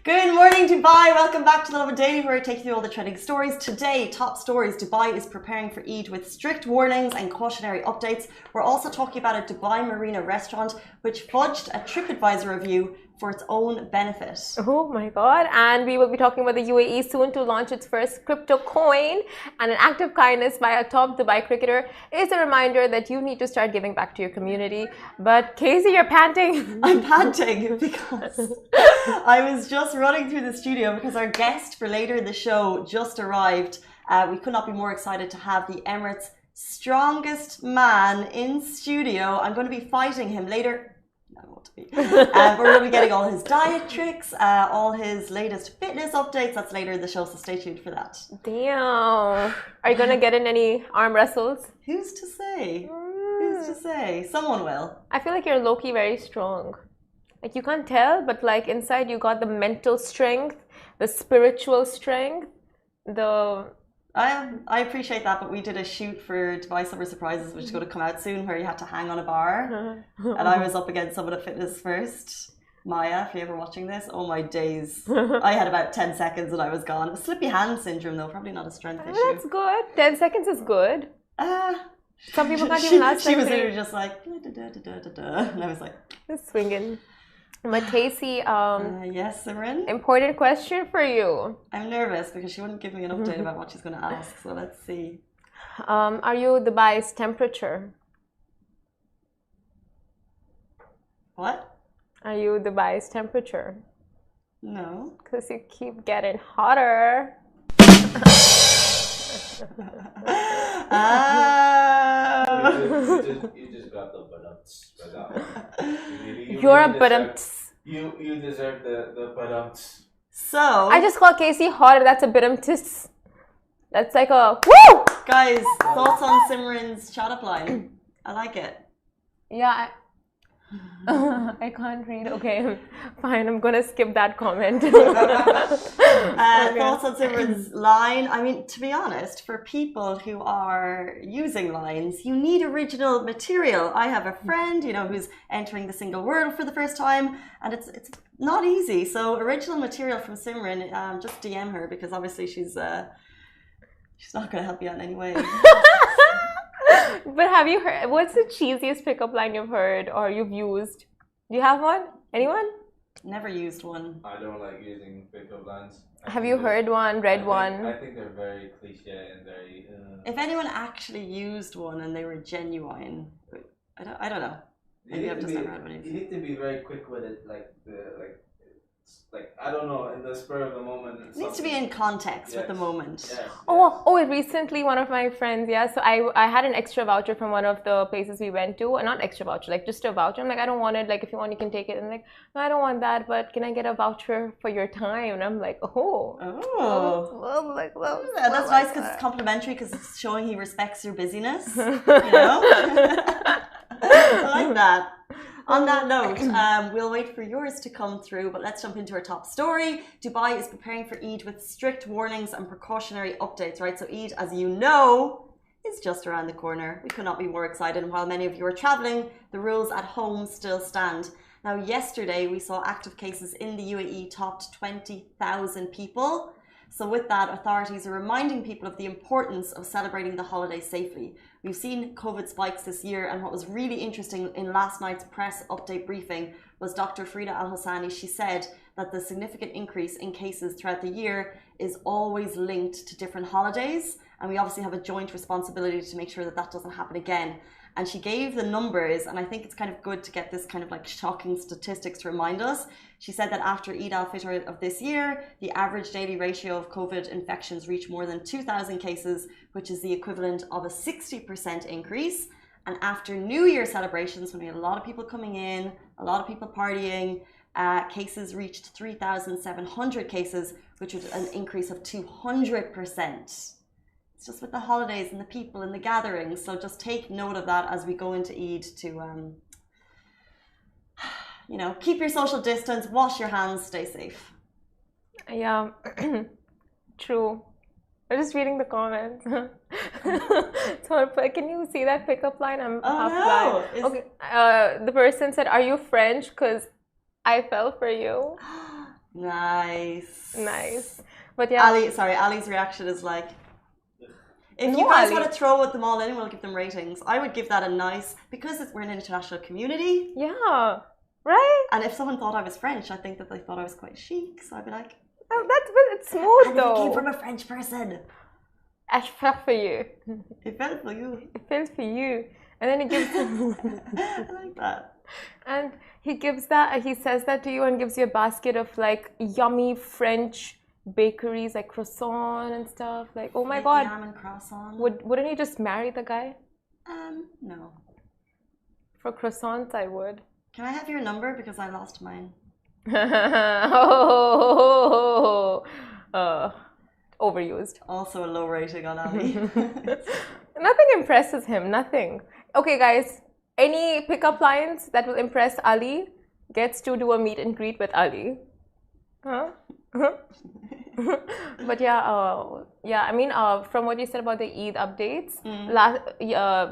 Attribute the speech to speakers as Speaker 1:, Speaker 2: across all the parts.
Speaker 1: Good morning, Dubai. Welcome back to the Lovin Daily, where I take you through all the trending stories. Today, top stories: Dubai is preparing for Eid with strict warnings and cautionary updates. We're also talking about a Dubai Marina restaurant which fudged a TripAdvisor review for its own benefit.
Speaker 2: Oh my god. And we will be talking about the UAE soon to launch its first crypto coin. And an act of kindness by a top Dubai cricketer is a reminder that you need to start giving back to your community. But Casey, you're panting.
Speaker 1: I'm panting because I was just running through the studio because our guest for later in the show just arrived. We could not be more excited to have the Emirates' strongest man in studio. I'm going to be fighting him later. We're going to be getting all his diet tricks, all his latest fitness updates. That's later in the show, so stay tuned for that.
Speaker 2: Damn. Are you going to get in any arm wrestles?
Speaker 1: Who's to say? Who's to say? Someone will.
Speaker 2: I feel like you're low-key very strong. Like, you can't tell, but like inside you got the mental strength, the spiritual strength, the...
Speaker 1: I appreciate that, but we did a shoot for Dubai Summer Surprises, which is going to come out soon, where you had to hang on a bar. And I was up against someone at Fitness First. Maya, if you're ever watching this, oh my days. I had about 10 seconds and I was gone. It was slippy hand syndrome though, probably not a strength issue.
Speaker 2: That's good. 10 seconds is good. Some people can't even last.
Speaker 1: She was literally just like, and I was like,
Speaker 2: swinging. But Casey,
Speaker 1: yes, Simran?
Speaker 2: Important question for you.
Speaker 1: I'm nervous because she wouldn't give me an update about what she's going to ask, so let's see.
Speaker 2: Are you Dubai's temperature?
Speaker 1: What?
Speaker 2: Are you Dubai's temperature?
Speaker 1: No.
Speaker 2: Because you keep getting hotter.
Speaker 3: You just got the badumts for that one.
Speaker 2: You're a badumts.
Speaker 3: You deserve the badumts.
Speaker 1: So
Speaker 2: I just call Casey hotter. That's a badumtis. That's like a woo.
Speaker 1: Guys, thoughts on Simran's chat up line? I like it.
Speaker 2: Yeah. I can't read. Okay, fine. I'm gonna skip that comment.
Speaker 1: Thoughts on Simran's line? I mean, to be honest, for people who are using lines, you need original material. I have a friend, who's entering the single world for the first time, and it's not easy. So original material from Simran, just DM her because obviously she's not gonna help you out in any way.
Speaker 2: But have you heard, what's the cheesiest pickup line you've heard or you've used? Do you have one? Anyone?
Speaker 1: Never used one.
Speaker 3: I don't like using pickup lines.
Speaker 2: Have you heard one, read one?
Speaker 3: I think they're very cliche and very...
Speaker 1: If anyone actually used one and they were genuine, but I don't know. Maybe I've just never had one.
Speaker 3: You need to be very quick with it, like I don't know, in the spur of the moment.
Speaker 1: It needs to be in context with the moment.
Speaker 3: Yes,
Speaker 2: Oh, recently one of my friends, so I had an extra voucher from one of the places we went to, not extra voucher, like just a voucher. I'm like, I don't want it, like if you want you can take it. And like, no, I don't want that, but can I get a voucher for your time? And I'm like,
Speaker 1: that's nice because it's complimentary because it's showing he respects your busyness. I like that. On that note, we'll wait for yours to come through, but let's jump into our top story. Dubai is preparing for Eid with strict warnings and precautionary updates, right? So Eid, as you know, is just around the corner. We could not be more excited. And while many of you are traveling, the rules at home still stand. Now, yesterday, we saw active cases in the UAE topped 20,000 people. So with that, authorities are reminding people of the importance of celebrating the holiday safely. We've seen COVID spikes this year, and what was really interesting in last night's press update briefing was Dr. Frida Al-Hassani. She said that the significant increase in cases throughout the year is always linked to different holidays, and we obviously have a joint responsibility to make sure that that doesn't happen again. and she gave the numbers, and I think it's kind of good to get this kind of like shocking statistics to remind us. She said that after Eid al-Fitr of this year, the average daily ratio of COVID infections reached more than 2,000 cases, which is the equivalent of a 60% increase. And after New Year celebrations, when we had a lot of people coming in, a lot of people partying, cases reached 3,700 cases, which was an increase of 200%. It's just with the holidays and the people and the gatherings. So just take note of that as we go into Eid to, you know, keep your social distance, wash your hands, stay safe.
Speaker 2: Yeah, true. I'm just reading the comments. So, can you see that pickup line? I'm half blind. Okay. The person said, "Are you French? Because I fell for you."
Speaker 1: Nice.
Speaker 2: Nice. But yeah.
Speaker 1: Ali's reaction is like, if you guys want to throw them all in, we'll give them ratings. I would give that a nice, because we're an international community.
Speaker 2: Yeah. Right?
Speaker 1: And if someone thought I was French, I think that they thought I was quite chic. So I'd be like,
Speaker 2: oh, it's smooth
Speaker 1: and
Speaker 2: though.
Speaker 1: it came from a French person.
Speaker 2: I fell for you.
Speaker 1: It felt for you.
Speaker 2: It felt for you. And then he gives
Speaker 1: I like that.
Speaker 2: And he says that to you and gives you a basket of like yummy French bakeries like croissant and stuff. Like, oh my god.
Speaker 1: Yam and croissant.
Speaker 2: Wouldn't you just marry the guy?
Speaker 1: No.
Speaker 2: For croissants I would.
Speaker 1: Can I have your number? Because I lost mine.
Speaker 2: Overused.
Speaker 1: Also a low rating on Ali.
Speaker 2: Nothing impresses him. Nothing. Okay, guys. Any pickup lines that will impress Ali gets to do a meet and greet with Ali. Huh? But yeah. I mean, from what you said about the Eid updates,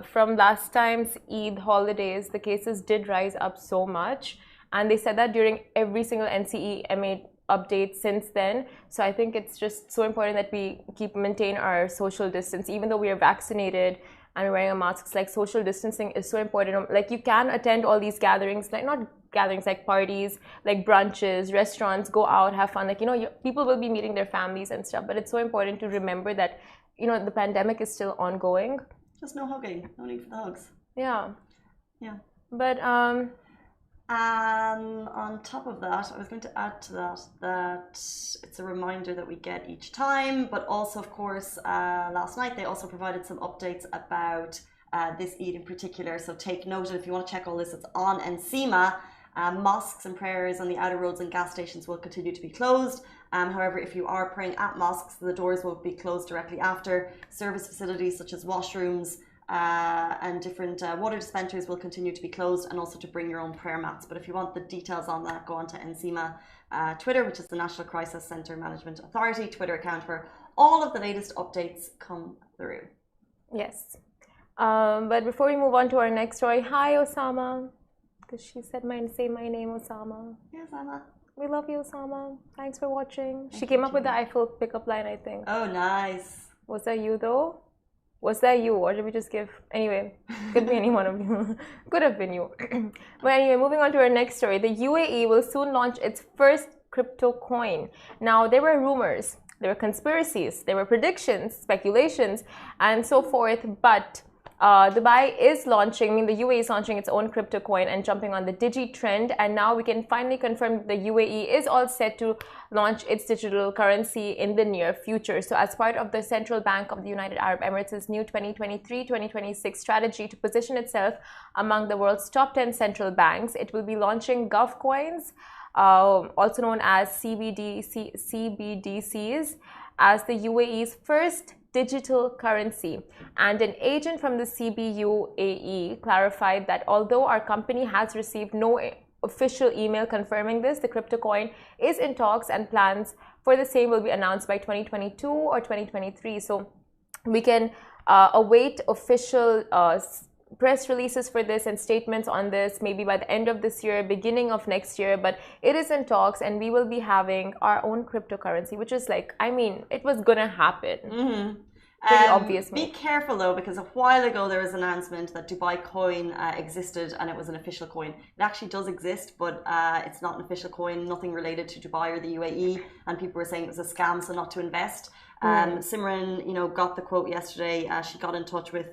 Speaker 2: from last time's Eid holidays, the cases did rise up so much, and they said that during every single NCEMA update since then. So I think it's just so important that we maintain our social distance, even though we are vaccinated and we're wearing a mask. Like, social distancing is so important. Like, you can attend all these gatherings, like not gatherings, like parties, like brunches, restaurants, go out, have fun. Like, you know, people will be meeting their families and stuff. But it's so important to remember that, you know, the pandemic is still ongoing.
Speaker 1: Just no hugging. No need for the hugs.
Speaker 2: Yeah.
Speaker 1: Yeah.
Speaker 2: But
Speaker 1: on top of that, I was going to add to that it's a reminder that we get each time, but also, of course, last night they also provided some updates about this Eid in particular. So take note, and if you want to check all this, it's on NCEMA. Mosques and prayers on the outer roads and gas stations will continue to be closed. However, if you are praying at mosques, the doors will be closed directly after. Service facilities such as washrooms and different water dispensers will continue to be closed, and also to bring your own prayer mats. But if you want the details on that, go on to NCEMA Twitter, which is the National Crisis Center Management Authority Twitter account, where all of the latest updates come through.
Speaker 2: Yes. But before we move on to our next story, hi Osama, because she said say my name, Osama.
Speaker 1: Yes, Osama.
Speaker 2: We love you, Osama. Thanks for watching. She came up with the Eiffel pickup line, I think.
Speaker 1: Oh, nice.
Speaker 2: Was that you though? Was that you, or did we just give? Anyway, could be any one of you. Could have been you. But anyway, moving on to our next story. The UAE will soon launch its first crypto coin. Now, there were rumors, there were conspiracies, there were predictions, speculations, and so forth, but Dubai is launching, the UAE is launching its own crypto coin and jumping on the Digi trend, and now we can finally confirm the UAE is all set to launch its digital currency in the near future. So as part of the Central Bank of the United Arab Emirates' new 2023-2026 strategy to position itself among the world's top 10 central banks, it will be launching Gov coins, also known as CBDCs, as the UAE's first digital currency. And an agent from the CBUAE clarified that although our company has received no official email confirming this, the crypto coin is in talks and plans for the same will be announced by 2022 or 2023. So we can await official press releases for this and statements on this maybe by the end of this year, beginning of next year, but it is in talks, and we will be having our own cryptocurrency, which is like, I mean, it was gonna happen. Pretty obvious.
Speaker 1: Be careful though, because a while ago there was an announcement that Dubai coin existed and it was an official coin. It actually does exist, but it's not an official coin, nothing related to Dubai or the UAE, and people were saying it was a scam, so not to invest. Simran, got the quote yesterday. She got in touch with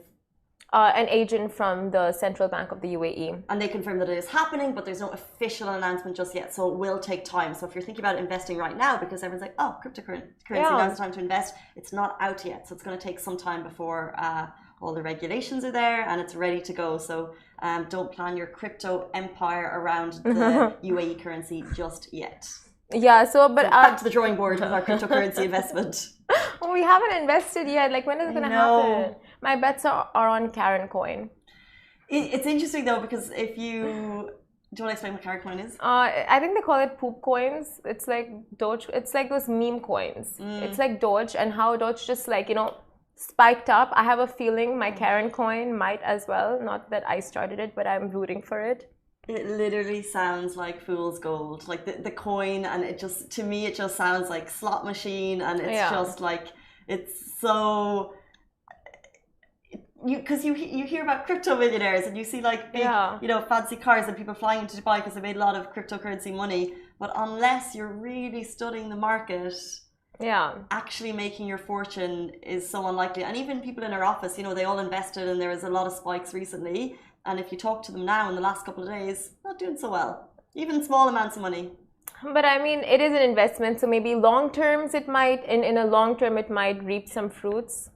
Speaker 2: An agent from the Central Bank of the UAE.
Speaker 1: And they confirm that it is happening, but there's no official announcement just yet, so it will take time. So if you're thinking about investing right now, because everyone's like, oh, cryptocurrency, now's the time to invest, it's not out yet. So it's going to take some time before all the regulations are there and it's ready to go. So don't plan your crypto empire around the UAE currency just yet.
Speaker 2: Yeah, so but
Speaker 1: back to the drawing board with our cryptocurrency investment.
Speaker 2: We haven't invested yet. Like, when is it going to happen? My bets are on Karen coin.
Speaker 1: It's interesting though, because if you... Do you want to explain what Karen coin is?
Speaker 2: I think they call it poop coins. It's like Doge. It's like those meme coins. It's like Doge, and how Doge just like, you know, spiked up. I have a feeling my Karen coin might as well. Not that I started it, but I'm rooting for it.
Speaker 1: It literally sounds like fool's gold, like the coin, and it just, to me, it just sounds like slot machine, and it's just like, it's so, because you hear about crypto millionaires and you see like big, you know, fancy cars and people flying into Dubai because they made a lot of cryptocurrency money, but unless you're really studying the market, actually making your fortune is so unlikely. And even people in our office, you know, they all invested and there was a lot of spikes recently. And if you talk to them now in the last couple of days, not doing so well. Even small amounts of money.
Speaker 2: But I mean, it is an investment, so maybe long terms it might, in a long term it might reap some fruits.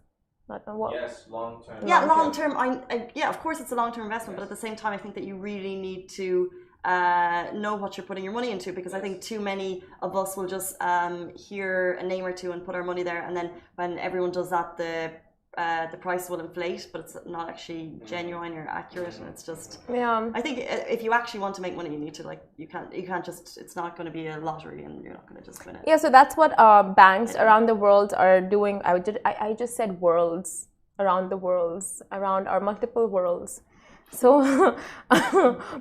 Speaker 3: Yes, long term.
Speaker 1: Yeah, long term. Yeah, of course it's a long term investment, but at the same time, I think that you really need to know what you're putting your money into, because I think too many of us will just hear a name or two and put our money there, and then when everyone does that, the price will inflate, but it's not actually genuine or accurate, and it's just. I think if you actually want to make money, you need to, like, you can't just. It's not going to be a lottery, and you're not going to just win it.
Speaker 2: Yeah, so that's what banks around the world are doing. I just said worlds around the worlds, around our multiple worlds. So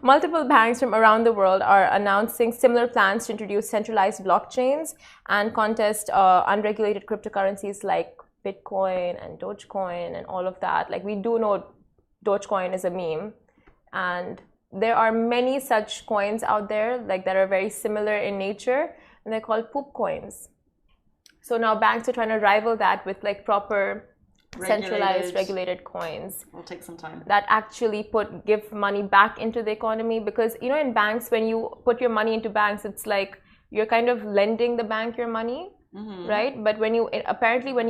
Speaker 2: multiple banks from around the world are announcing similar plans to introduce centralized blockchains and contest unregulated cryptocurrencies like Bitcoin and Dogecoin and all of that. Like, we do know Dogecoin is a meme, and there are many such coins out there, like, that are very similar in nature, and they're called poop coins. So now banks are trying to rival that with like proper centralized regulated coins.
Speaker 1: It'll take some time.
Speaker 2: That actually give money back into the economy, because, you know, in banks, when you put your money into banks, it's like you're kind of lending the bank your money. Right? But when you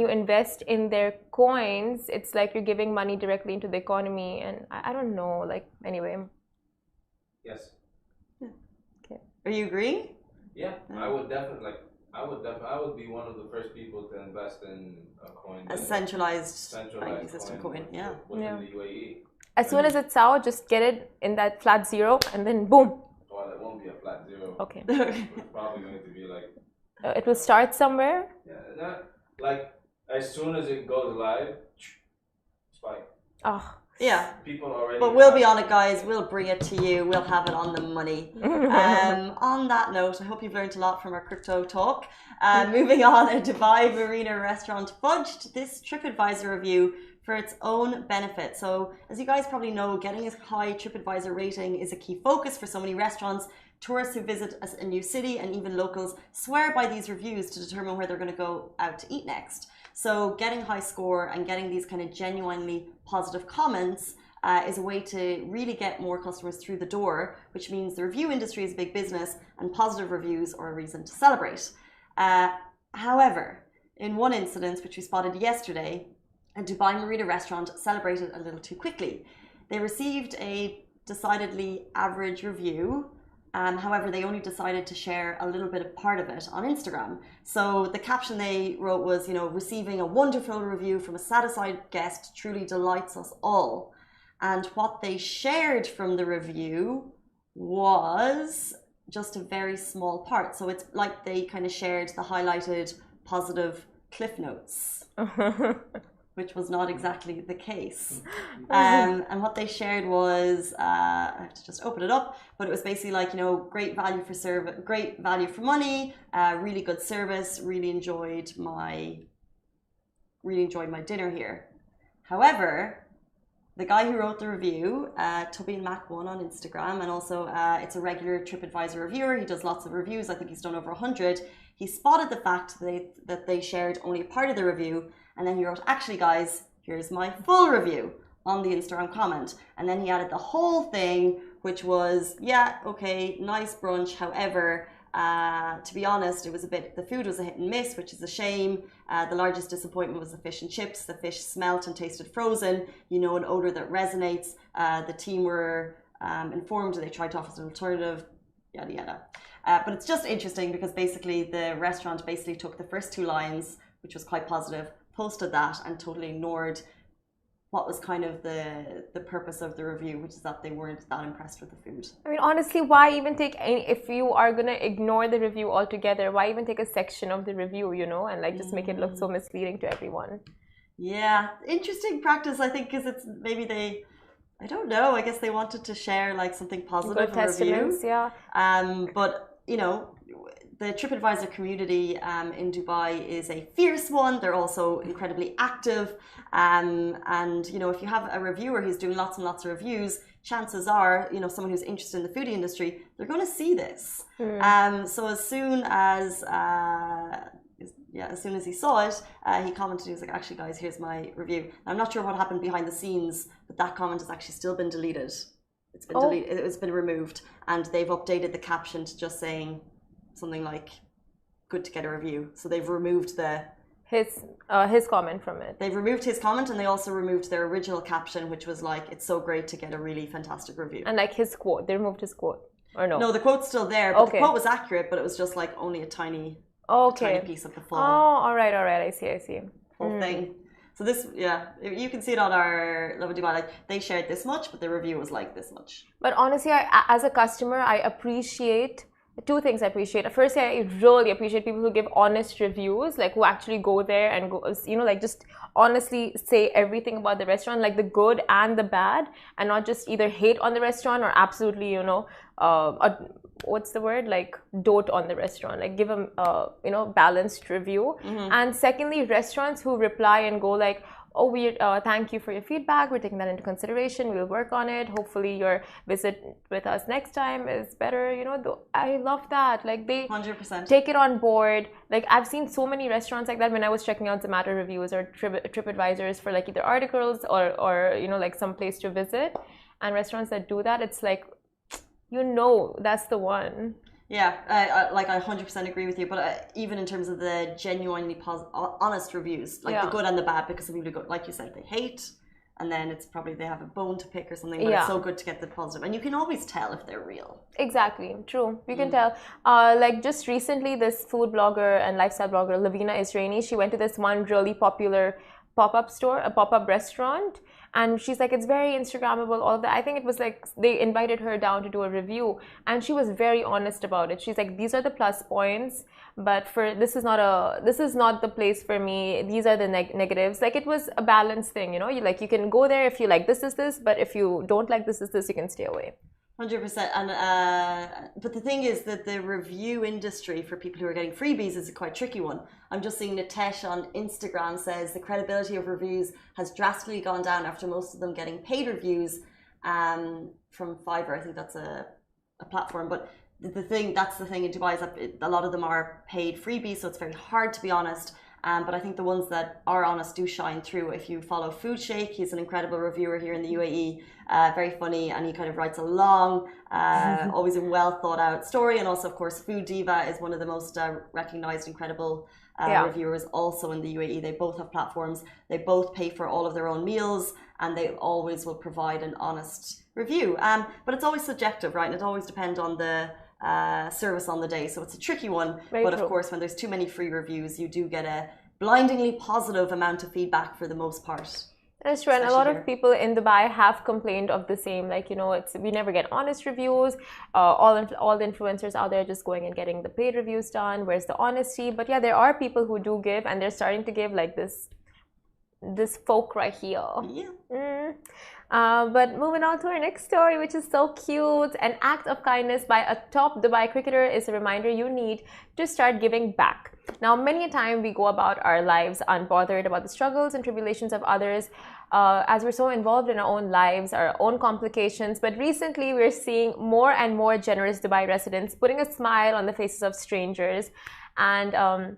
Speaker 2: invest in their coins, it's like you're giving money directly into the economy, and I don't know, like, anyway.
Speaker 3: Yes.
Speaker 1: Okay. Are you agreeing?
Speaker 3: Yeah, I would definitely I would be one of the first people to invest in a coin.
Speaker 1: A centralized banking system coin,
Speaker 3: within the UAE.
Speaker 2: As soon as it's out, just get it in that flat zero, and then boom.
Speaker 3: Well, it won't be a flat zero.
Speaker 2: Okay.
Speaker 3: It's probably going to be like.
Speaker 2: It will start somewhere?
Speaker 3: Yeah, like, as soon as it goes live, spike.
Speaker 2: Oh.
Speaker 1: Yeah.
Speaker 3: People already.
Speaker 1: But we'll be on it, guys. We'll bring it to you. We'll have it on the money. On that note, I hope you've learned a lot from our crypto talk. Moving on, a Dubai Marina restaurant fudged this TripAdvisor review for its own benefit. So, as you guys probably know, getting a high TripAdvisor rating is a key focus for so many restaurants. Tourists who visit a new city, and even locals, swear by these reviews to determine where they're going to go out to eat next. So getting a high score and getting these kind of genuinely positive comments is a way to really get more customers through the door, which means the review industry is a big business and positive reviews are a reason to celebrate. However, in one incident, which we spotted yesterday, a Dubai Marina restaurant celebrated a little too quickly. They received a decidedly average review. However, they only decided to share a little bit of part of it on Instagram. So the caption they wrote was, you know, receiving a wonderful review from a satisfied guest truly delights us all. And what they shared from the review was just a very small part. So it's like they kind of shared the highlighted positive cliff notes. Which was not exactly the case. And what they shared was, I have to just open it up, but it was basically like, you know, great value for service, great value for money, really good service, really enjoyed my dinner here. However, the guy who wrote the review, Tubby and Mac1 on Instagram, and also it's a regular TripAdvisor reviewer. He does lots of reviews. I think he's done over 100. He spotted the fact that they shared only a part of the review. And then he wrote, actually, guys, here's my full review. on the Instagram comment. And then he added the whole thing, which was, yeah, okay, nice brunch. However, to be honest, the food was a hit and miss, which is a shame. The largest disappointment was the fish and chips. The fish smelt and tasted frozen, an odor that resonates. The team were informed, they tried to offer an alternative, yada yada. But it's just interesting because basically the restaurant took the first 2 lines, which was quite positive, posted that and totally ignored what was kind of the purpose of the review, which is that they weren't that impressed with the food.
Speaker 2: I mean, honestly, why even take if you are going to ignore the review altogether, why even take a section of the review, and like just make it look so misleading to everyone?
Speaker 1: Yeah, interesting practice, I think, because it's maybe I don't know, I guess they wanted to share like something positive in review.
Speaker 2: Yeah.
Speaker 1: But, the TripAdvisor community in Dubai is a fierce one. They're also incredibly active. And, if you have a reviewer who's doing lots and lots of reviews, chances are, someone who's interested in the foodie industry, they're going to see this. So as soon as he saw it, he commented, he was like, actually, guys, here's my review. I'm not sure what happened behind the scenes, but that comment has actually still been deleted. It's been deleted. It's been removed. And they've updated the caption to just saying something like, good to get a review. So they've removed
Speaker 2: his comment from it.
Speaker 1: They've removed his comment, and they also removed their original caption, which was like, it's so great to get a really fantastic review.
Speaker 2: And like his quote, they removed his quote, or no?
Speaker 1: No, the quote's still there, but the quote was accurate, but it was just like only a tiny piece of the full.
Speaker 2: All right, I see.
Speaker 1: Whole thing. So this, you can see it on our Lovin Dubai. Like they shared this much, but the review was like this much.
Speaker 2: But honestly, as a customer, I appreciate 2 things. Firstly, I really appreciate people who give honest reviews, like who actually go there and go, like just honestly say everything about the restaurant, like the good and the bad, and not just either hate on the restaurant or absolutely, what's the word, like dote on the restaurant, like give them balanced review. And secondly, restaurants who reply and go like, oh, we thank you for your feedback, we're taking that into consideration, we'll work on it, hopefully your visit with us next time is better. I love that, like they
Speaker 1: 100%
Speaker 2: take it on board. Like I've seen so many restaurants like that when I was checking out Zomato reviews or TripAdvisors for like either articles or like some place to visit, and restaurants that do that, it's like, that's the one.
Speaker 1: Yeah, I 100% agree with you. But even in terms of the genuinely honest reviews, like the good and the bad, because some people go, like you said, they hate, and then it's probably they have a bone to pick or something. But it's so good to get the positive, and you can always tell if they're real.
Speaker 2: Exactly, true. You can tell. Like just recently, this food blogger and lifestyle blogger Lovin Israeli, she went to this one really popular pop-up store, a pop-up restaurant. And she's like, it's very Instagrammable, all of that. I think it was like they invited her down to do a review, and she was very honest about it. She's like, these are the plus points, but this is not the place for me. These are the negatives. Like it was a balanced thing, you can go there if you like this, but if you don't like this, you can stay away.
Speaker 1: 100%. And but the thing is that the review industry for people who are getting freebies is a quite tricky one. I'm just seeing Nitesh on Instagram says the credibility of reviews has drastically gone down after most of them getting paid reviews from Fiverr. I think that's a platform. But that's the thing in Dubai is that a lot of them are paid freebies, so it's very hard to be honest. But I think the ones that are honest do shine through. If you follow Food Shake, he's an incredible reviewer here in the UAE, very funny, and he kind of writes a long, always a well thought out story. And also, of course, Food Diva is one of the most recognized, incredible reviewers also in the UAE. They both have platforms. They both pay for all of their own meals, and they always will provide an honest review. But it's always subjective, right? And it always depends on the service on the day, so it's a tricky one. But of course, when there's too many free reviews, you do get a blindingly positive amount of feedback for the most part.
Speaker 2: That's true, and a lot of people in Dubai have complained of the same. Like we never get honest reviews. All the influencers out there just going and getting the paid reviews done. Where's the honesty? But yeah, there are people who do give, and they're starting to give like this folk right here.
Speaker 1: Yeah.
Speaker 2: But moving on to our next story, which is so cute. An act of kindness by a top Dubai cricketer is a reminder you need to start giving back. Now, many a time we go about our lives unbothered about the struggles and tribulations of others, as we're so involved in our own lives, our own complications. But recently, we're seeing more and more generous Dubai residents putting a smile on the faces of strangers. And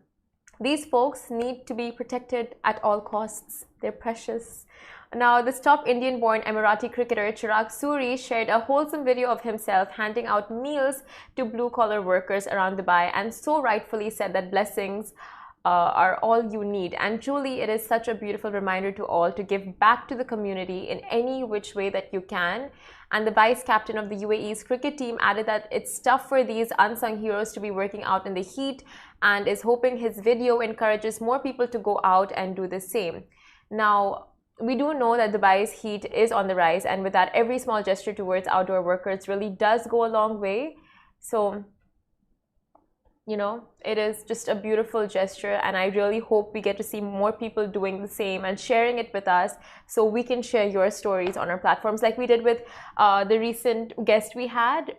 Speaker 2: These folks need to be protected at all costs. They're precious. Now, this top Indian-born Emirati cricketer Chirag Suri shared a wholesome video of himself handing out meals to blue-collar workers around Dubai, and so rightfully said that blessings are all you need. And truly, it is such a beautiful reminder to all to give back to the community in any which way that you can. And the vice captain of the UAE's cricket team added that it's tough for these unsung heroes to be working out in the heat, and is hoping his video encourages more people to go out and do the same. Now, we do know that Dubai's heat is on the rise, and with that, every small gesture towards outdoor workers really does go a long way. So, you know, it is just a beautiful gesture, and I really hope we get to see more people doing the same and sharing it with us, so we can share your stories on our platforms like we did with the recent guest we had,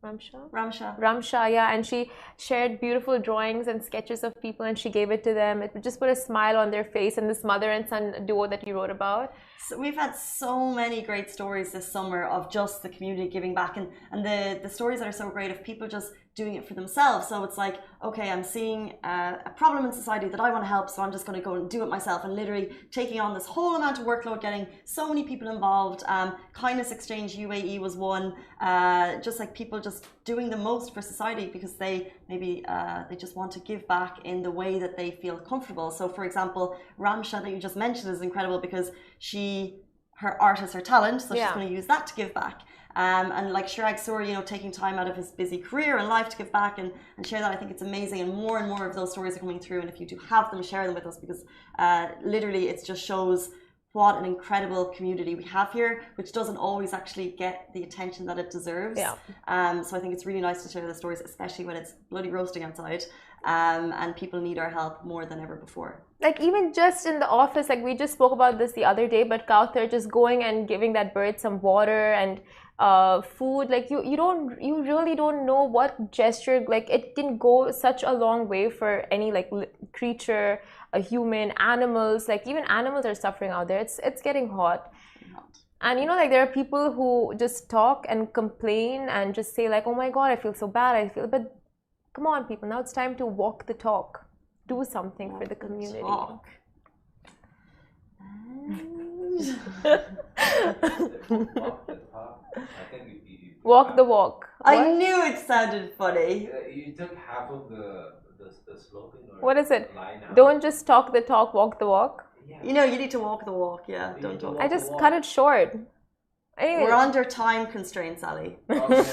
Speaker 2: Ramsha, yeah, and she shared beautiful drawings and sketches of people, and she gave it to them. It just put a smile on their face, and this mother and son duo that you wrote about.
Speaker 1: So we've had so many great stories this summer of just the community giving back, and the stories that are so great of people just doing it for themselves. So it's like, okay, I'm seeing a problem in society that I want to help, so I'm just going to go and do it myself, and literally taking on this whole amount of workload, getting so many people involved. Kindness Exchange UAE was one, just like people just doing the most for society because they maybe they just want to give back in the way that they feel comfortable. So for example, Ramsha that you just mentioned is incredible because her art is her talent, so she's going to use that to give back. And like Chirag Suri, you know, taking time out of his busy career and life to give back and share that, I think it's amazing, and more of those stories are coming through, and if you do have them, share them with us, because literally it just shows what an incredible community we have here, which doesn't always actually get the attention that it deserves. So I think it's really nice to share the stories, especially when it's bloody roasting outside, and people need our help more than ever before.
Speaker 2: Like even just in the office, like we just spoke about this the other day, but Kauthar just going and giving that bird some water and food, like you really don't know what gesture, like it can go such a long way for any like creature, a human, animals. Like even animals are suffering out there. It's getting hot. And you know, like there are people who just talk and complain and just say like, oh my god, I feel so bad, but come on people, now it's time to walk the talk, do something for the community. Walk the walk.
Speaker 1: I knew it sounded funny.
Speaker 3: You took half of the slogan. Or
Speaker 2: what is it? Don't just talk the talk, walk the walk.
Speaker 3: Yeah.
Speaker 1: You know, you need to walk the walk. Yeah, don't talk.
Speaker 2: I just cut it short. Anyway.
Speaker 1: We're under time constraints, Ali.
Speaker 3: Okay.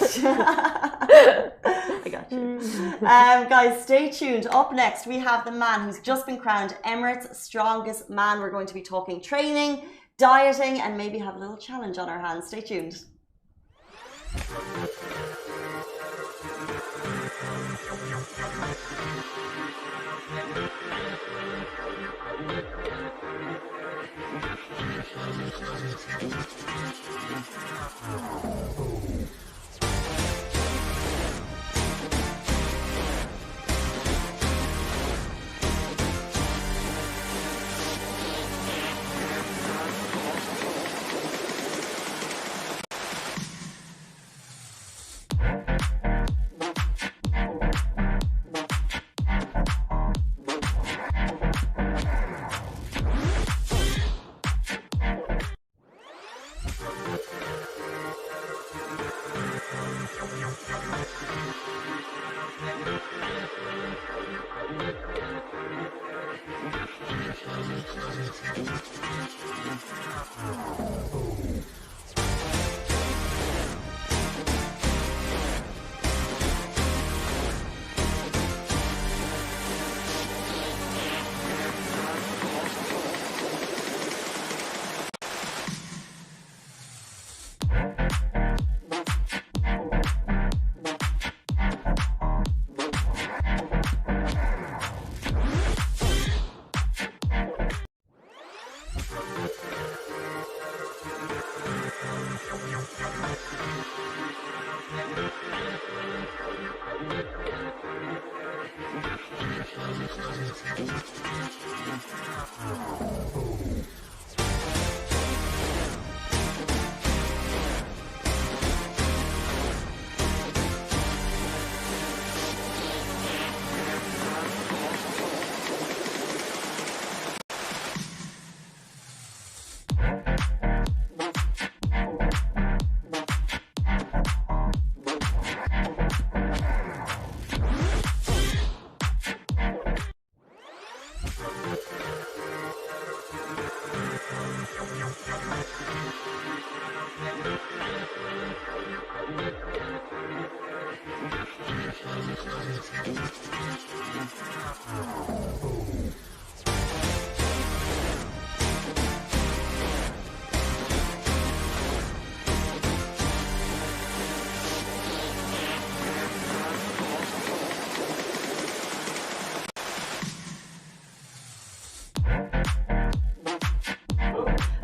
Speaker 1: I got you. Guys, stay tuned. Up next, we have the man who's just been crowned Emirates' strongest man. We're going to be talking training, dieting, and maybe have a little challenge on our hands. Stay tuned.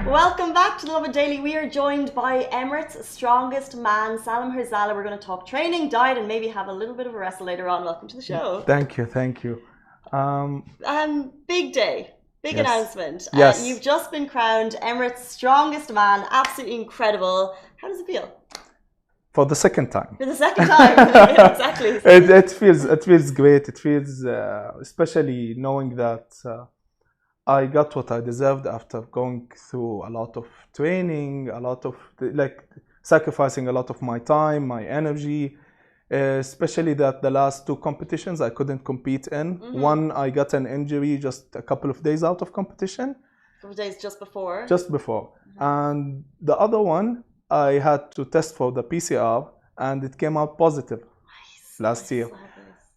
Speaker 1: Welcome back to the Lovin Daily. We are joined by Emirates' strongest man, Salim Herzala. We're going to talk training, diet, and maybe have a little bit of a wrestle later on. Welcome to the show.
Speaker 4: Thank you, thank you.
Speaker 1: Big day, big announcement.
Speaker 4: Yes.
Speaker 1: You've just been crowned Emirates' strongest man. Absolutely incredible. How does it feel?
Speaker 4: For the second time.
Speaker 1: For the second time, exactly.
Speaker 4: It feels great. It feels, especially knowing that I got what I deserved after going through a lot of training, a lot of sacrificing a lot of my time, my energy. Especially that the last two competitions I couldn't compete in. One, I got an injury just a couple of days out of competition.
Speaker 1: A couple of days just before.
Speaker 4: Just before, and the other one I had to test for the PCR, and it came out positive last year.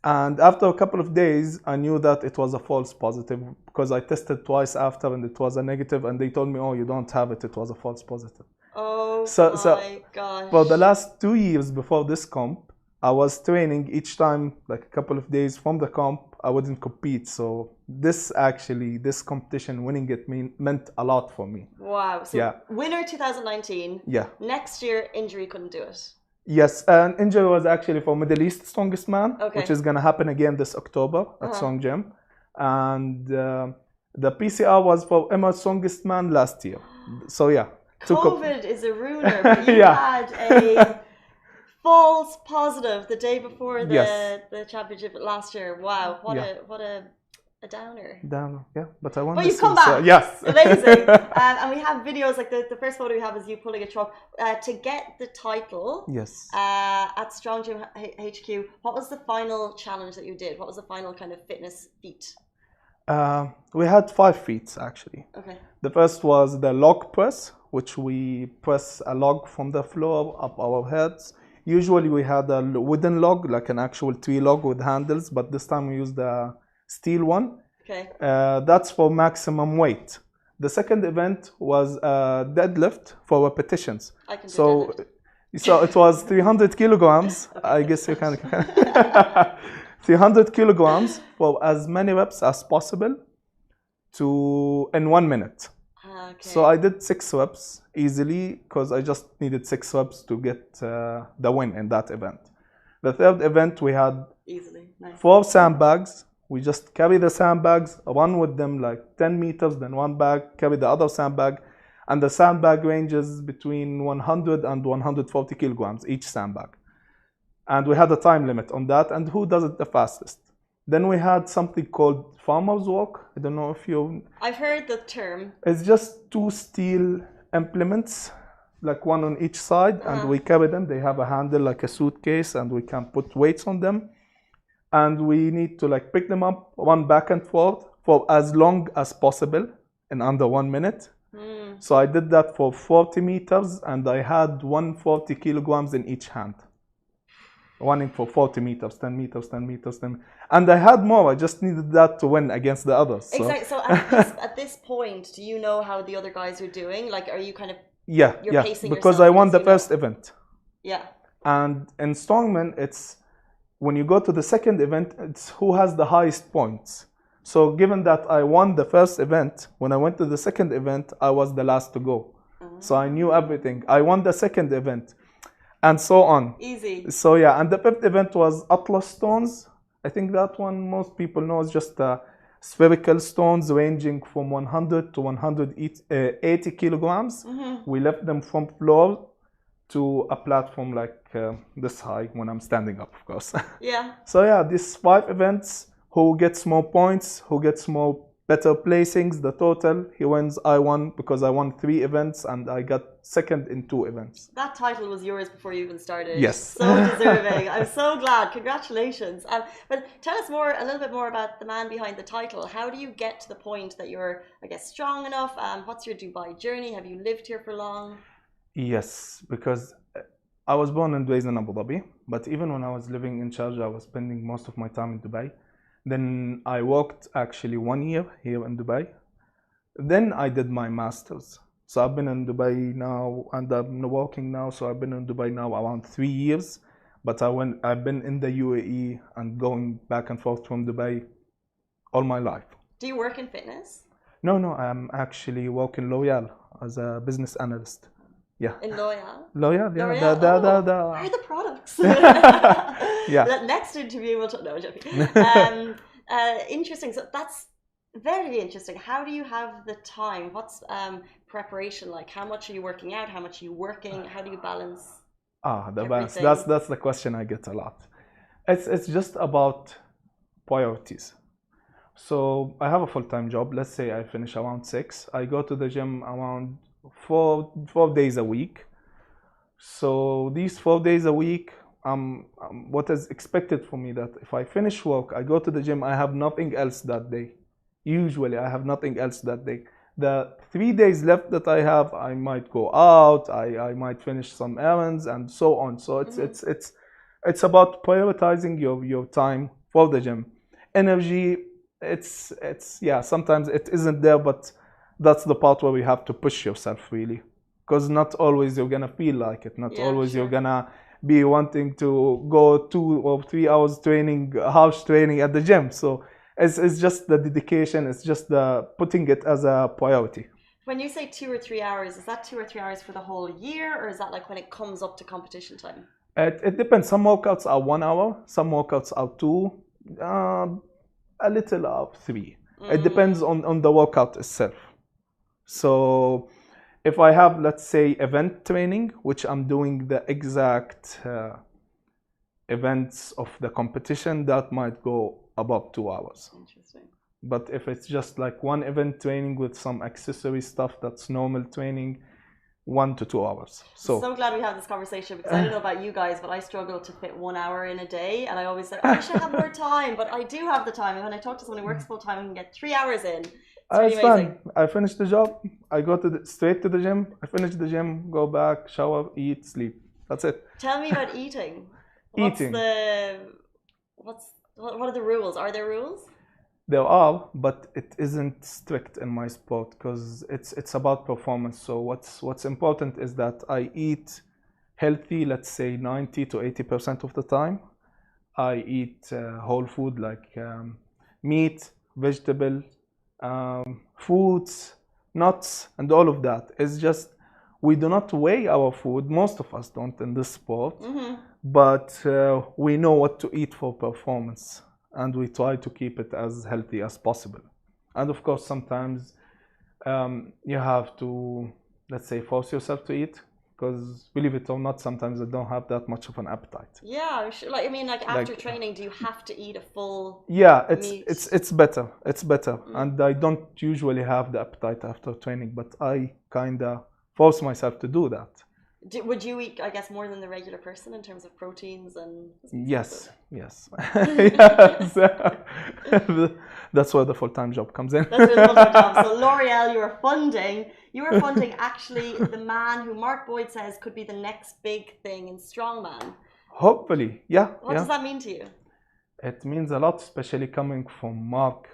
Speaker 4: And after a couple of days, I knew that it was a false positive because I tested twice after and it was a negative, and they told me, oh, you don't have it, it was a false positive.
Speaker 1: Oh my gosh.
Speaker 4: For the last 2 years before this comp, I was training each time, like a couple of days from the comp, I wouldn't compete. So this competition, winning it meant a lot for me.
Speaker 1: Wow. So winner 2019.
Speaker 4: Yeah.
Speaker 1: Next year, injury couldn't do it.
Speaker 4: Yes, an injury was actually for Middle East Strongest Man, which is going to happen again this October at Song Gym. And the PCR was for Emirates Strongest Man last year. So yeah.
Speaker 1: COVID is a ruiner, but you had a false positive the day before the championship last year. Wow, what a downer.
Speaker 4: Yeah, but I won.
Speaker 1: But you've come back.
Speaker 4: Yes.
Speaker 1: Amazing. And we have videos, like the first photo we have is you pulling a truck. To get the title at Strong Gym HQ, what was the final challenge that you did? What was the final kind of fitness feat?
Speaker 4: We had 5 feats actually.
Speaker 1: Okay.
Speaker 4: The first was the log press, which we press a log from the floor up our heads. Usually we had a wooden log, like an actual tree log with handles, but this time we used a steel one.
Speaker 1: Okay.
Speaker 4: That's for maximum weight. The second event was deadlift for repetitions.
Speaker 1: I can do
Speaker 4: deadlift. So it was 300 kilograms. I guess you can. 300 kilograms for as many reps as possible in 1 minute.
Speaker 1: Okay.
Speaker 4: So I did 6 reps easily because I just needed 6 reps to get the win in that event. The third event we had 4 sandbags. We just carry the sandbags, run with them like 10 meters, then one bag, carry the other sandbag. And the sandbag ranges between 100 and 140 kilograms, each sandbag. And we had a time limit on that, and who does it the fastest. Then we had something called farmer's walk. I don't know if you...
Speaker 1: I've heard the term.
Speaker 4: It's just 2 steel implements, like one on each side, and we carry them. They have a handle like a suitcase, and we can put weights on them. And we need to like pick them up, run back and forth for as long as possible in under 1 minute. So I did that for 40 meters, and I had 140 kilograms in each hand. Running for 40 meters, 10 meters, 10 meters, 10. And I had more. I just needed that to win against the others. So.
Speaker 1: Exactly. So at this point, do you know how the other guys are doing? Like, are you kind of pacing
Speaker 4: because
Speaker 1: yourself
Speaker 4: I won the first event.
Speaker 1: Yeah.
Speaker 4: And in strongman, it's when you go to the second event, it's who has the highest points. So given that I won the first event, when I went to the second event, I was the last to go. So I knew everything. I won the second event. And so on.
Speaker 1: Easy.
Speaker 4: So yeah, and the fifth event was Atlas stones. I think that one most people know is just spherical stones ranging from 100 to 180 kilograms. We left them from floor to a platform like this high when I'm standing up, of course.
Speaker 1: Yeah.
Speaker 4: So yeah, these 5 events, who gets more points, who gets more better placings, the total. He wins, I won because I won 3 events and I got second in 2 events.
Speaker 1: That title was yours before you even started.
Speaker 4: Yes.
Speaker 1: So deserving. I'm so glad. Congratulations. But tell us a little bit more about the man behind the title. How do you get to the point that you're, I guess, strong enough? What's your Dubai journey? Have you lived here for long?
Speaker 4: Yes, because I was born and raised in Abu Dhabi, but even when I was living in Sharjah, I was spending most of my time in Dubai. Then I worked actually 1 year here in Dubai. Then I did my master's. So I've been in Dubai now and I'm working now. So I've been in Dubai now around 3 years. But I've been in the UAE and going back and forth from Dubai all my life.
Speaker 1: Do you work in fitness?
Speaker 4: No, I'm actually working L'Oreal as a business analyst. Yeah.
Speaker 1: In L'Oreal?
Speaker 4: L'Oreal, yeah.
Speaker 1: L'Oreal. Where are the products?
Speaker 4: Yeah.
Speaker 1: Next interview, we'll talk. No, I'm joking. Interesting. So that's very interesting. How do you have the time? What's preparation like? How much are you working out? How much are you working? How do you balance?
Speaker 4: The balance. That's the question I get a lot. It's just about priorities. So I have a full-time job. Let's say I finish around 6. I go to the gym around 4 days a week. So these 4 days a week, what is expected for me that if I finish work, I go to the gym, I have nothing else that day. Usually I have nothing else that day. The 3 days left that I have, I might go out, I might finish some errands and so on. So it's about prioritizing your time for the gym. Energy, it's sometimes it isn't there, but that's the part where you have to push yourself really, because not always you're gonna feel like it. Not always you're gonna be wanting to go 2 or 3 hours training, house training at the gym. So it's just the dedication. It's just the putting it as a priority.
Speaker 1: When you say 2 or 3 hours, is that 2 or 3 hours for the whole year, or is that like when it comes up to competition time?
Speaker 4: It depends. Some workouts are 1 hour. Some workouts are 2. A little of 3. It depends on the workout itself. So if I have, let's say, event training, which I'm doing the exact events of the competition, that might go above 2 hours.
Speaker 1: Interesting.
Speaker 4: But if it's just like one event training with some accessory stuff, that's normal training, 1 to 2 hours.
Speaker 1: So glad we have this conversation, because I don't know about you guys, but I struggle to fit 1 hour in a day, and I always say, I should have more time, but I do have the time. And when I talk to someone who works full time, I can get 3 hours in.
Speaker 4: It's fun. I finish the job, I go straight to the gym, I finish the gym, go back, shower, eat, sleep. That's it.
Speaker 1: Tell me about eating. What are the rules? Are there rules?
Speaker 4: There are, but it isn't strict in my sport, because it's about performance. So what's important is that I eat healthy, let's say 90 to 80% of the time. I eat whole food like meat, vegetable, fruits, nuts, and all of that. It's just we do not weigh our food. Most of us don't in this sport, but we know what to eat for performance, and we try to keep it as healthy as possible. And of course, sometimes you have to, let's say, force yourself to eat, because believe it or not, sometimes I don't have that much of an appetite.
Speaker 1: Yeah, like I mean, like after training, do you have to eat a full?
Speaker 4: Yeah, it's better. It's better, and I don't usually have the appetite after training, but I kinda force myself to do that.
Speaker 1: Would you eat, I guess, more than the regular person in terms of proteins and?
Speaker 4: Yes. Yes. That's where the full-time job comes in.
Speaker 1: That's where the full-time job. So L'Oreal, you are funding actually the man who Mark Boyd says could be the next big thing in strongman.
Speaker 4: Hopefully, yeah.
Speaker 1: What does that mean to you?
Speaker 4: It means a lot, especially coming from Mark.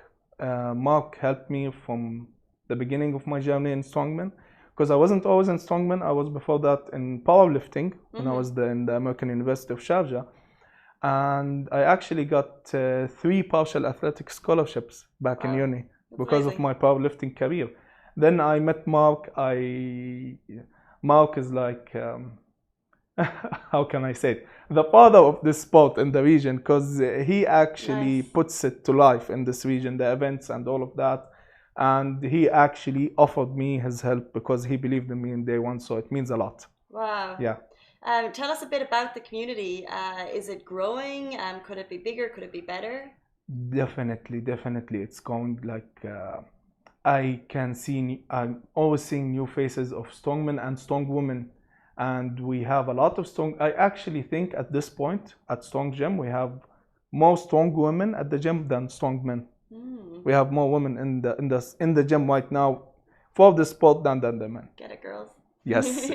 Speaker 4: Mark helped me from the beginning of my journey in strongman, because I wasn't always in strongman. I was before that in powerlifting when I was in the American University of Sharjah. And I actually got 3 partial athletic scholarships back in uni because of my powerlifting career. Then I met Mark. Mark is like, how can I say it? The father of this sport in the region, because he actually puts it to life in this region, the events and all of that. And he actually offered me his help because he believed in me in day one. So it means a lot.
Speaker 1: Wow.
Speaker 4: Yeah.
Speaker 1: Tell us a bit about the community. Is it growing? Could it be bigger? Could it be better?
Speaker 4: Definitely, it's going like I'm always seeing new faces of strongmen and strong women, and we have a lot of strong. I actually think at this point at Strong Gym we have more strong women at the gym than strong men. We have more women in the gym right now for the sport than the men.
Speaker 1: Get it, girls.
Speaker 4: Yes.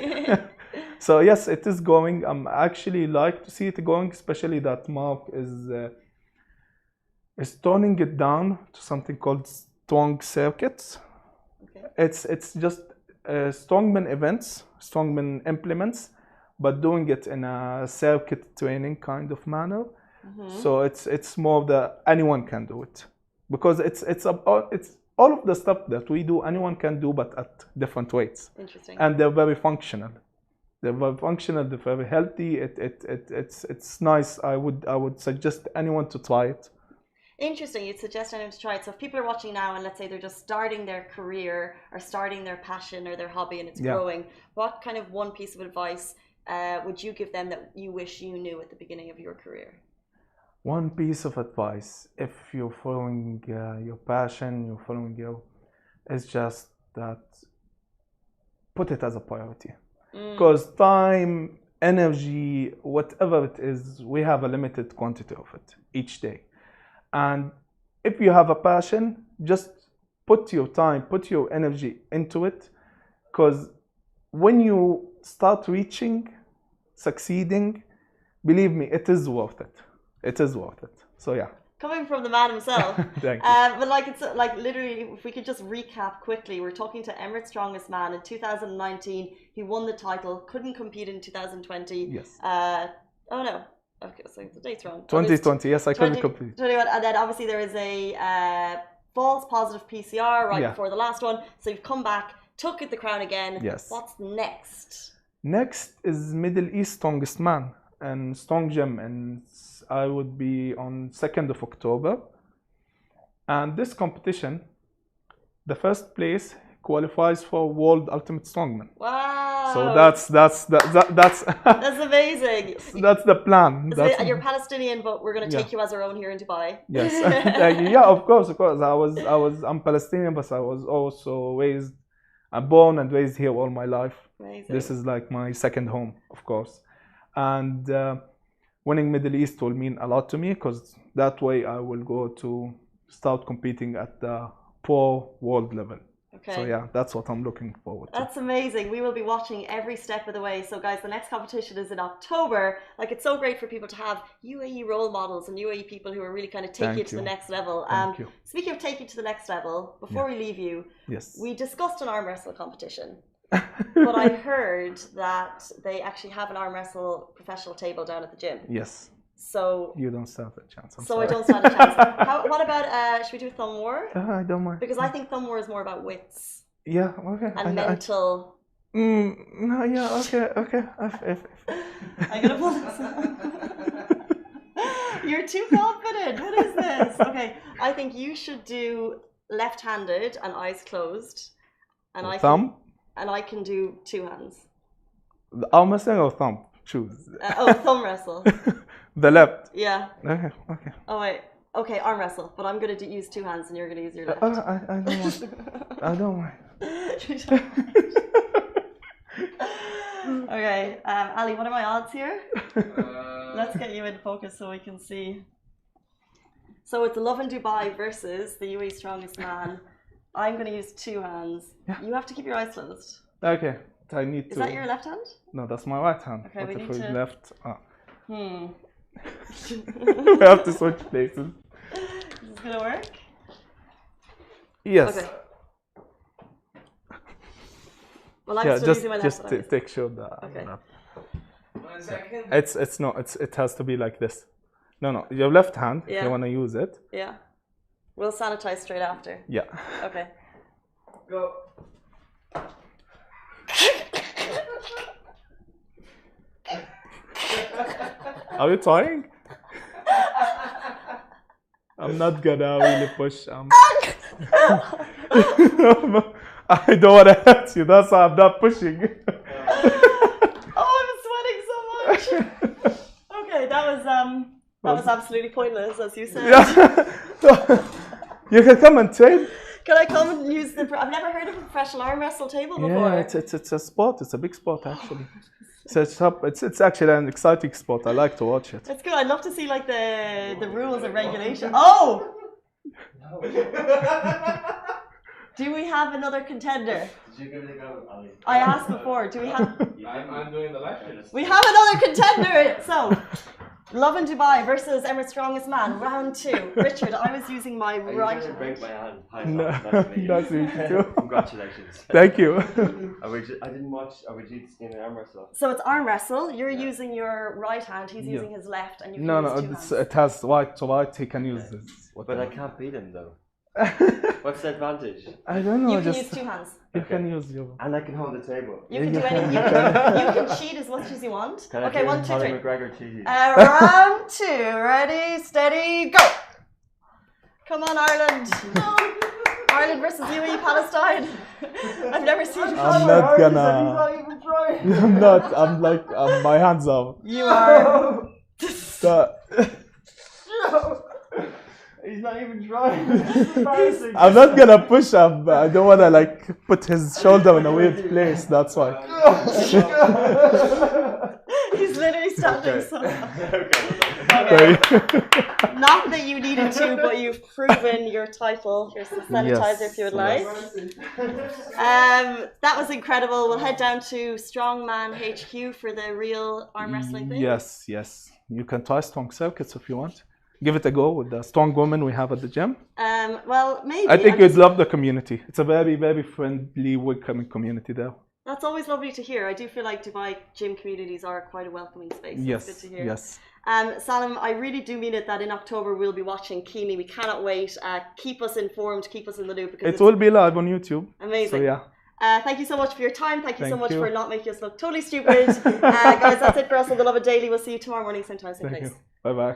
Speaker 4: So yes, it is going. I'm actually like to see it going, especially that Mark is toning it down to something called strong circuits.
Speaker 1: Okay.
Speaker 4: It's just strongman events, strongman implements, but doing it in a circuit training kind of manner. So it's more anyone can do it, because it's all of the stuff that we do anyone can do, but at different weights.
Speaker 1: Interesting.
Speaker 4: And they're very functional. They're very healthy. It's nice. I would suggest anyone to try it.
Speaker 1: Interesting. You'd suggest anyone to try it. So if people are watching now and let's say they're just starting their career or starting their passion or their hobby and it's growing, what kind of one piece of advice would you give them that you wish you knew at the beginning of your career?
Speaker 4: One piece of advice, if you're following your passion, you're following it's just that put it as a priority. Because time, energy, whatever it is, we have a limited quantity of it each day. And if you have a passion, just put your time, put your energy into it. Because when you start reaching, succeeding, believe me, it is worth it. It is worth it. So yeah.
Speaker 1: Coming from the man himself.
Speaker 4: Thank you.
Speaker 1: But like it's like literally, if we could just recap quickly, we're talking to Emirates Strongest Man in 2019. He won the title, couldn't compete in 2020.
Speaker 4: Yes.
Speaker 1: Oh no. Okay, so the date's wrong.
Speaker 4: 2020, yes, I couldn't complete.
Speaker 1: 21, and then obviously there is a false positive PCR right before the last one. So you've come back, took it the crown again.
Speaker 4: Yes.
Speaker 1: What's next?
Speaker 4: Next is Middle East Strongest Man and Strong Gym, and I would be on 2nd of October. And this competition, the first place qualifies for World Ultimate Strongman.
Speaker 1: Wow!
Speaker 4: So that's
Speaker 1: that's amazing.
Speaker 4: That's the plan.
Speaker 1: You're Palestinian, but we're going to take you as our own here in Dubai.
Speaker 4: Yes. Yeah, of course. I'm Palestinian, but I was also born and raised here all my life.
Speaker 1: Amazing.
Speaker 4: This is like my second home, of course. And winning Middle East will mean a lot to me, because that way I will go to start competing at the pro world level.
Speaker 1: Okay.
Speaker 4: So yeah, that's what I'm looking forward to.
Speaker 1: That's amazing. We will be watching every step of the way. So guys, the next competition is in October. Like, it's so great for people to have UAE role models and UAE people who are really kind of take you to the next level.
Speaker 4: Thank you.
Speaker 1: Speaking of take you to the next level, before we leave you, we discussed an arm wrestle competition. But I heard that they actually have an arm wrestle professional table down at the gym.
Speaker 4: Yes.
Speaker 1: So
Speaker 4: you don't stand a chance.
Speaker 1: I don't stand a chance. What about should we do thumb war?
Speaker 4: I don't mind.
Speaker 1: Because I think thumb war is more about wits.
Speaker 4: Yeah. Okay.
Speaker 1: And mental.
Speaker 4: No. Yeah. Okay.
Speaker 1: I'm gonna pull this up. You're too confident. What is this? Okay. I think you should do left-handed and eyes closed. And I can do two hands.
Speaker 4: The arm wrestling or thumb? Choose.
Speaker 1: Thumb wrestle.
Speaker 4: The left.
Speaker 1: Yeah.
Speaker 4: Okay.
Speaker 1: Oh wait. Okay, arm wrestle, but I'm gonna use two hands and you're gonna use your left.
Speaker 4: I don't want. I don't want.
Speaker 1: Okay, Ali, what are my odds here? Let's get you in focus so we can see. So it's Lovin Dubai versus the UAE Strongest Man. I'm gonna use two hands. Yeah. You have to keep your eyes closed.
Speaker 4: Okay. I need to.
Speaker 1: Is that your left hand?
Speaker 4: No, that's my right hand.
Speaker 1: Okay,
Speaker 4: what
Speaker 1: we
Speaker 4: if
Speaker 1: need to.
Speaker 4: Left?
Speaker 1: We
Speaker 4: have to switch places.
Speaker 1: Is this gonna work?
Speaker 4: Yes.
Speaker 1: Okay. Well, I'm still using my left.
Speaker 4: Just take sure that.
Speaker 1: Okay.
Speaker 3: 1 second.
Speaker 4: It's not. It has to be like this. No. Your left hand.
Speaker 1: Yeah.
Speaker 4: If you wanna use it.
Speaker 1: Yeah. We'll sanitize straight after.
Speaker 4: Yeah.
Speaker 1: Okay.
Speaker 3: Go.
Speaker 4: Are you trying? I'm not gonna really push. I don't wanna hurt you. That's why I'm not pushing.
Speaker 1: Oh, I'm sweating so much. Okay, that was That was absolutely pointless, as you said.
Speaker 4: Yeah. You can come and train.
Speaker 1: Can I come and use the? I've never heard of a professional arm wrestle table before.
Speaker 4: Yeah, it's a sport. It's a big sport actually. So it's actually an exciting sport. I like to watch it.
Speaker 1: It's good. I'd love to see like the rules and regulation. Oh. Do we have another contender?
Speaker 3: Did you give it a go, Ali?
Speaker 1: I asked before. Do we have?
Speaker 3: I'm doing the live stream.
Speaker 1: We have another contender. So, Lovin Dubai versus Emirates Strongest Man, round 2. Richard, I was using my right.
Speaker 3: You break my hand. Hi,
Speaker 4: No,
Speaker 3: nice to meet you.
Speaker 4: nice to meet you.
Speaker 3: Congratulations.
Speaker 4: Thank you.
Speaker 3: I didn't watch Arijit's in arm wrestle.
Speaker 1: So it's arm wrestle. You're using your right hand. He's using his left, and you can
Speaker 4: No,
Speaker 1: use two hands.
Speaker 4: it has white to white. He can use this.
Speaker 3: But I can't beat him though. What's the advantage?
Speaker 4: I don't know.
Speaker 1: You can
Speaker 4: just
Speaker 1: use 2 hands.
Speaker 4: you can use your.
Speaker 3: And I can hold the table.
Speaker 1: You can do anything. You can cheat as much as you want.
Speaker 3: Can
Speaker 1: Okay,
Speaker 3: I do
Speaker 1: 1, 2, 3.
Speaker 3: Conor McGregor cheating?
Speaker 1: Round 2. Ready, steady, go. Come on, Ireland. Ireland versus UAE Palestine. I've never seen.
Speaker 4: I'm not gonna. I'm not. I'm like my hands up.
Speaker 1: You are.
Speaker 3: He's not even trying. It's embarrassing.
Speaker 4: I'm not gonna push him. I don't wanna like put his shoulder in a weird place. That's why.
Speaker 1: He's literally standing so.
Speaker 4: Sorry.
Speaker 1: Not that you needed to, but you've proven your title. Here's some sanitizer if you would like. That was incredible. We'll head down to Strongman HQ for the real arm wrestling thing.
Speaker 4: Yes, yes. You can try strong circuits if you want. Give it a go with the strong women we have at the gym.
Speaker 1: Well, maybe.
Speaker 4: I think you'd love the community. It's a very, very friendly, welcoming community there.
Speaker 1: That's always lovely to hear. I do feel like Dubai gym communities are quite a welcoming space.
Speaker 4: Yes,
Speaker 1: That's good to hear.
Speaker 4: yes.
Speaker 1: Salim, I really do mean it that in October we'll be watching keenly. We cannot wait. Keep us informed, keep us in the loop. Because
Speaker 4: It will be live on YouTube.
Speaker 1: Amazing.
Speaker 4: So yeah.
Speaker 1: Thank you so much for your time. Thank you so
Speaker 4: Thank
Speaker 1: much
Speaker 4: you.
Speaker 1: for not making us look totally stupid. Guys, that's it for us on The Lovin Daily. We'll see you tomorrow morning, same time, same
Speaker 4: Thank
Speaker 1: place.
Speaker 4: you. Bye bye.